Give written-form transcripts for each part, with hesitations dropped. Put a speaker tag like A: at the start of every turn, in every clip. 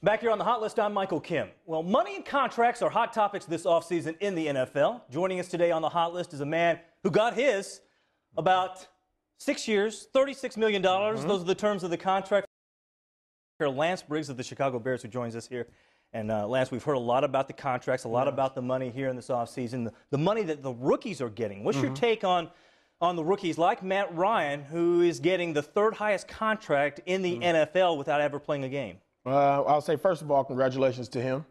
A: Back here on the Hot List, I'm Michael Kim. Well, money and contracts are hot topics this offseason in the NFL. Joining us today on the Hot List is a man who got his about 6 years, $36 million. Those are the terms of the contract. Lance Briggs of the Chicago Bears, who joins us here. And Lance, we've heard a lot about the contracts, a lot about the money here in this offseason, the money that the rookies are getting. What's your take on the rookies like Matt Ryan, who is getting the third highest contract in the NFL without ever playing a game?
B: I'll say, first of all, congratulations to him.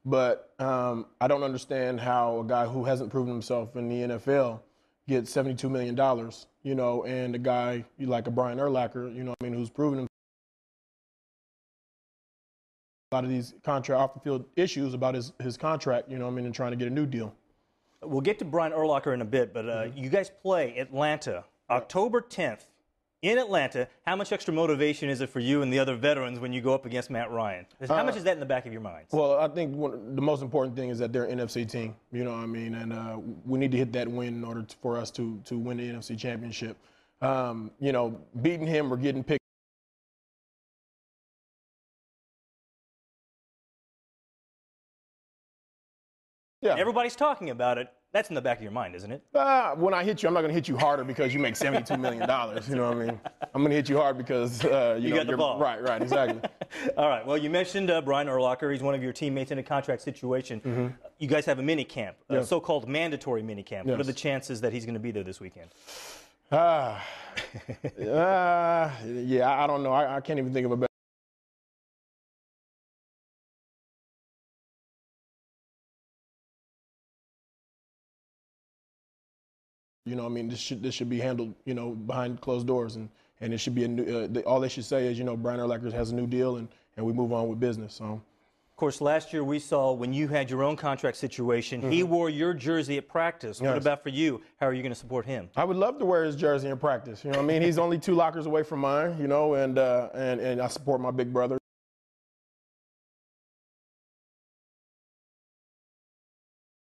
B: But I don't understand how a guy who hasn't proven himself in the NFL gets $72 million, you know, and a guy like a Brian Urlacher, you know, who's proven himself. A lot of these contract off-the-field issues about his contract, you know, and trying to get a new deal.
A: We'll get to Brian Urlacher in a bit, but you guys play Atlanta October 10th in Atlanta. How much extra motivation is it for you and the other veterans when you go up against Matt Ryan? How much is that in the back of your minds?
B: Well, I think the most important thing is that they're an NFC team, you know what I mean, and we need to hit that win in order for us to win the NFC championship. You know, beating him or getting picked.
A: Yeah. Everybody's talking about it. That's in the back of your mind, isn't it?
B: When I hit you, I'm not going to hit you harder because you make $72 million. You know what I mean? I'm going to hit you hard because
A: you got the ball.
B: Right, exactly.
A: All right. Well, you mentioned Brian Urlacher. He's one of your teammates in a contract situation. You guys have a mini camp, a so-called mandatory mini camp. What are the chances that he's going to be there this weekend?
B: Yeah, I don't know. I can't even think of a better. You know, I mean, this should be handled, you know, behind closed doors, and it should be a new. All they should say is, you know, Brian Urlacher has a new deal, and we move on with business. So,
A: of course, last year we saw when you had your own contract situation, he wore your jersey at practice. What about for you? How are you going to support him?
B: I would love to wear his jersey in practice. You know, what I mean, he's only 2 lockers away from mine. You know, and I support my big brother.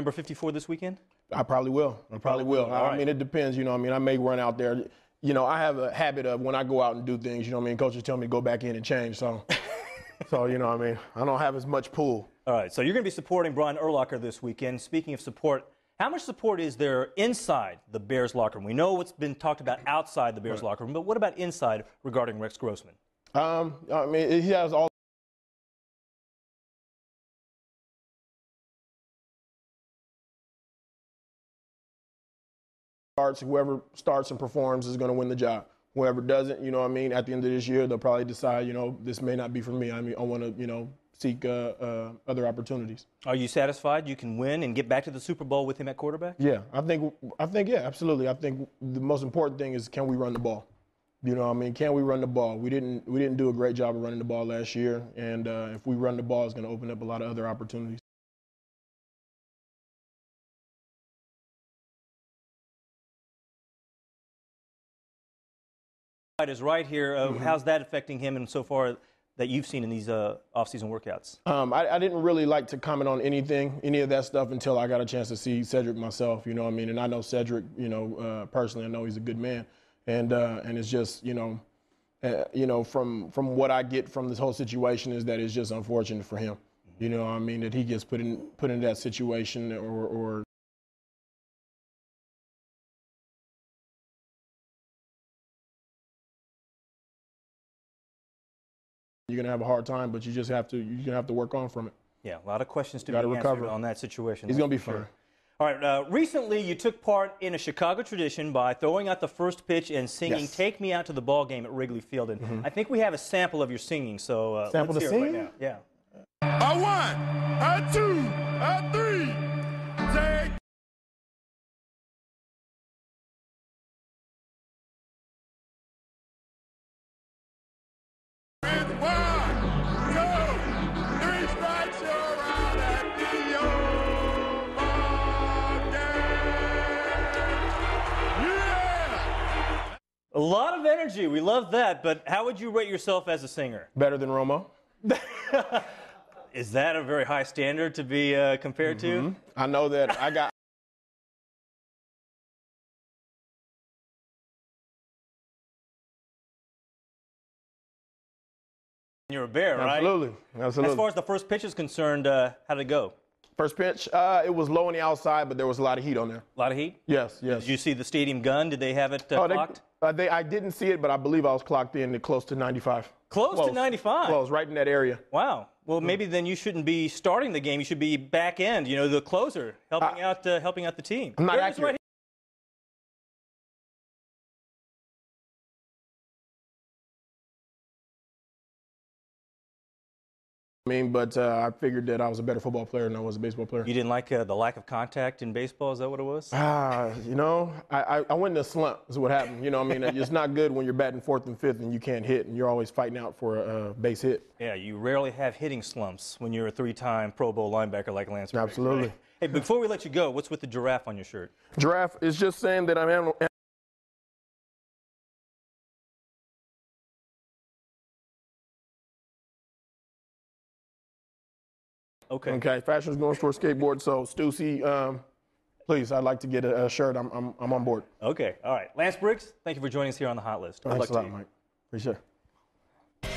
A: Number 54 this weekend?
B: I probably will. I mean, it depends. You know, I mean, I may run out there. You know, I have a habit of when I go out and do things, you know what I mean, coaches tell me to go back in and change. So, you know what I mean, I don't have as much pull.
A: All right, so you're going to be supporting Brian Urlacher this weekend. Speaking of support, how much support is there inside the Bears locker room? We know what's been talked about outside the Bears locker room, but what about inside regarding Rex Grossman?
B: I mean, he has all. Whoever starts and performs is going to win the job. Whoever doesn't, you know what I mean, at the end of this year, they'll probably decide, you know, this may not be for me. I mean, I want to, you know, seek other opportunities.
A: Are you satisfied you can win and get back to the Super Bowl with him at quarterback?
B: Yeah, I think, yeah, absolutely. I think the most important thing is, can we run the ball? You know what I mean? Can we run the ball? We didn't do a great job of running the ball last year, and if we run the ball, it's going to open up a lot of other opportunities.
A: Is right here. How's that affecting him and so far that you've seen in these off-season workouts?
B: I didn't really like to comment on any of that stuff until I got a chance to see Cedric myself, you know what I mean? And I know Cedric, you know, personally, I know he's a good man. And it's just, you know, from what I get from this whole situation is that it's just unfortunate for him. You know what I mean? That he gets put in that situation or you're going to have a hard time, but you're going to have to work on from it.
A: Yeah, a lot of questions to be answered on that situation.
B: He's going to be fine.
A: All right, recently you took part in a Chicago tradition by throwing out the first pitch and singing "Take Me Out to the Ball Game" at Wrigley Field. And I think we have a sample of your singing, so let's hear it right now. Yeah.
C: A 1, a 2, a 3, take.
A: A lot of energy. We love that. But how would you rate yourself as a singer?
B: Better than Romo.
A: Is that a very high standard to be compared to?
B: I know that I got.
A: You're a Bear, right?
B: Absolutely. Absolutely.
A: As far as the first pitch is concerned, how did it go?
B: First pitch, it was low on the outside, but there was a lot of heat on there.
A: A lot of heat?
B: Yes.
A: Did you see the stadium gun? Did they have it clocked?
B: I didn't see it, but I believe I was clocked in at close to 95.
A: Close to 95?
B: Close, right in that area.
A: Wow. Well, maybe then you shouldn't be starting the game. You should be back end, the closer, helping out the team.
B: I'm not accurate. But I figured that I was a better football player than I was a baseball player.
A: You didn't like the lack of contact in baseball? Is that what it was?
B: I went in a slump is what happened. It's not good when you're batting fourth and fifth and you can't hit and you're always fighting out for a base hit.
A: Yeah, you rarely have hitting slumps when you're a three-time Pro Bowl linebacker like Lance Briggs.
B: Absolutely.
A: Right? Hey, before we let you go, what's with the giraffe on your shirt?
B: Giraffe is just saying that I'm Okay, fashion's going for a skateboard. So, Stussy, please, I'd like to get a shirt. I'm on board.
A: Okay, all right. Lance Briggs, thank you for joining us here on the Hot List.
B: Thanks a lot, Mike. Appreciate it.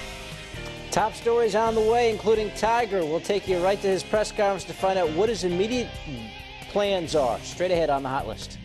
D: Top stories on the way, including Tiger. We'll take you right to his press conference to find out what his immediate plans are. Straight ahead on the Hot List.